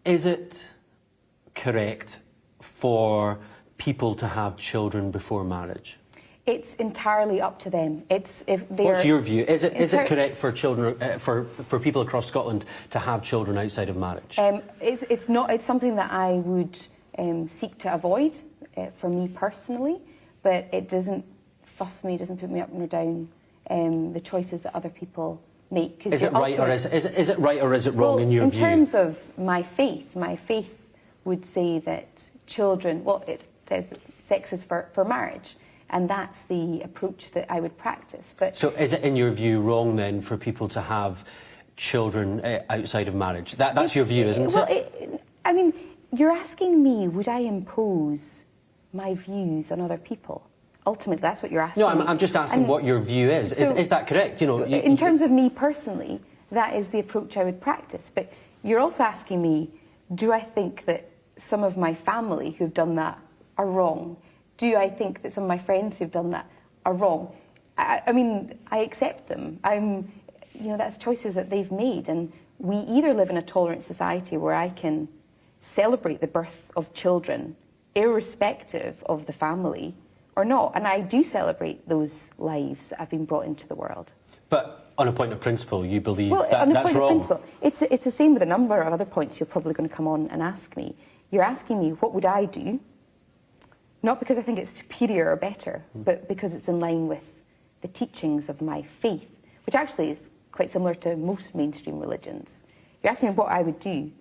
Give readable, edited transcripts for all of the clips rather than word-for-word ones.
Is it correct for people to have children before marriage? It's entirely up to them. What's your view? Is it correct for children, for people across Scotland to have children outside of marriage? It's not. It's something that I would seek to avoid for me personally, but it doesn't fuss me. Doesn't put me up nor down the choices that other people make. Is it right or is it right or is it wrong in your view? In terms of my faith would say that children. Well, it says sex is for marriage. And that's the approach that I would practice. But so is it, in your view, wrong then for people to have children outside of marriage? That's your view, isn't it? I mean, you're asking me, would I impose my views on other people? Ultimately, that's what you're asking. No, I'm just asking what your view is. So, is that correct? You know, in terms of me personally, that is the approach I would practice. But you're also asking me, do I think that some of my family who've done that are wrong? Do I think that some of my friends who've done that are wrong? I mean, I accept them. That's choices that they've made, and we either live in a tolerant society where I can celebrate the birth of children, irrespective of the family, or not. And I do celebrate those lives that have been brought into the world. But on a point of principle, you believe that's wrong? Of principle, it's the same with a number of other points you're probably going to come on and ask me. You're asking me, what would I do? Not because I think it's superior or better, but because it's in line with the teachings of my faith, which actually is quite similar to most mainstream religions. You're asking me what I would do,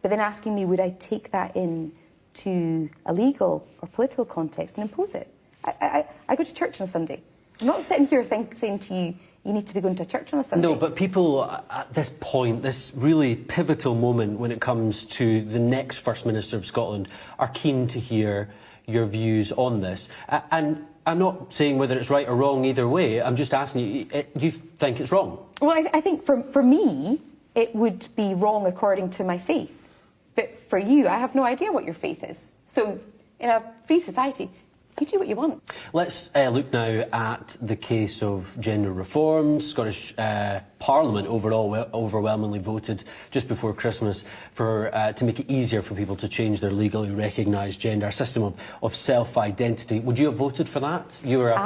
but then asking me, would I take that in to a legal or political context and impose it? I go to church on a Sunday. I'm not sitting here saying to you, you need to be going to church on a Sunday. No, but people at this point, this really pivotal moment when it comes to the next First Minister of Scotland, are keen to hear your views on this. And I'm not saying whether it's right or wrong either way. I'm just asking you, do you think it's wrong? Well, I think for me, it would be wrong according to my faith. But for you, I have no idea what your faith is. So in a free society, you do what you want. Let's look now at the case of gender reform. Scottish Parliament overall overwhelmingly voted just before Christmas to make it easier for people to change their legally recognised gender, a system of self-identity. Would you have voted for that? You're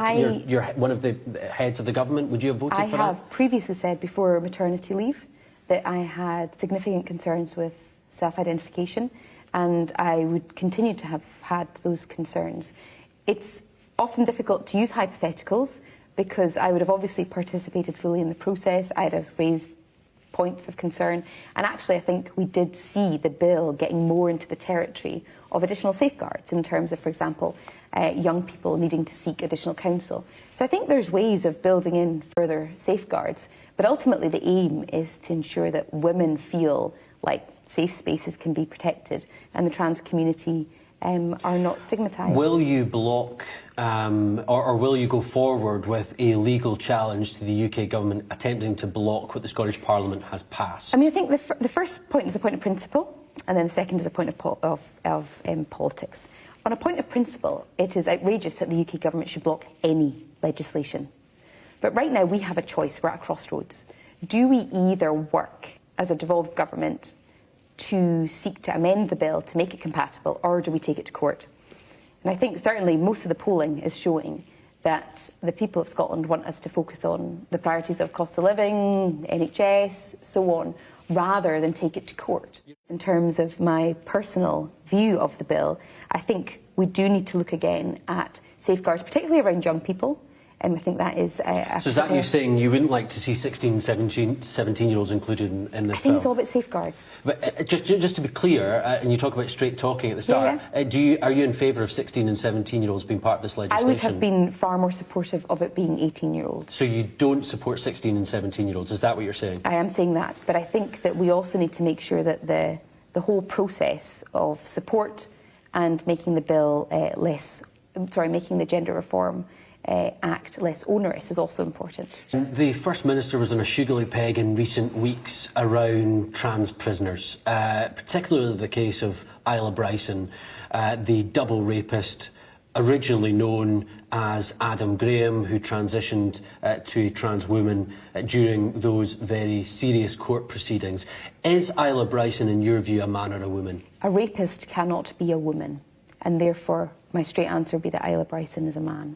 one of the heads of the government. Would you have voted for that? I have previously said before maternity leave that I had significant concerns with self-identification, and I would continue to have had those concerns. It's often difficult to use hypotheticals because I would have obviously participated fully in the process. I'd have raised points of concern. And actually, I think we did see the bill getting more into the territory of additional safeguards in terms of, for example, young people needing to seek additional counsel. So I think there's ways of building in further safeguards. But ultimately, the aim is to ensure that women feel like safe spaces can be protected and the trans community are not stigmatised. Will you block or will you go forward with a legal challenge to the UK government attempting to block what the Scottish Parliament has passed? I mean, I think the first point is a point of principle, and then the second is a point of politics. On a point of principle, it is outrageous that the UK government should block any legislation. But right now we have a choice. We're at a crossroads. Do we either work as a devolved government to seek to amend the bill to make it compatible, or do we take it to court? And I think certainly most of the polling is showing that the people of Scotland want us to focus on the priorities of cost of living, NHS, so on, rather than take it to court. In terms of my personal view of the bill, I think we do need to look again at safeguards, particularly around young people. I think that is... So is that you saying you wouldn't like to see 16, 17-year-olds included in this bill? I think it's all about safeguards. But just to be clear, and you talk about straight talking at the start, are you in favour of 16 and 17-year-olds being part of this legislation? I would have been far more supportive of it being 18-year-olds. So you don't support 16 and 17-year-olds, is that what you're saying? I am saying that, but I think that we also need to make sure that the whole process of support and making the bill making the Gender Reform Act less onerous is also important. The First Minister was on a sugarly peg in recent weeks around trans prisoners, particularly the case of Isla Bryson, the double rapist originally known as Adam Graham, who transitioned to a trans woman during those very serious court proceedings. Is Isla Bryson, in your view, a man or a woman? A rapist cannot be a woman, and therefore my straight answer would be that Isla Bryson is a man.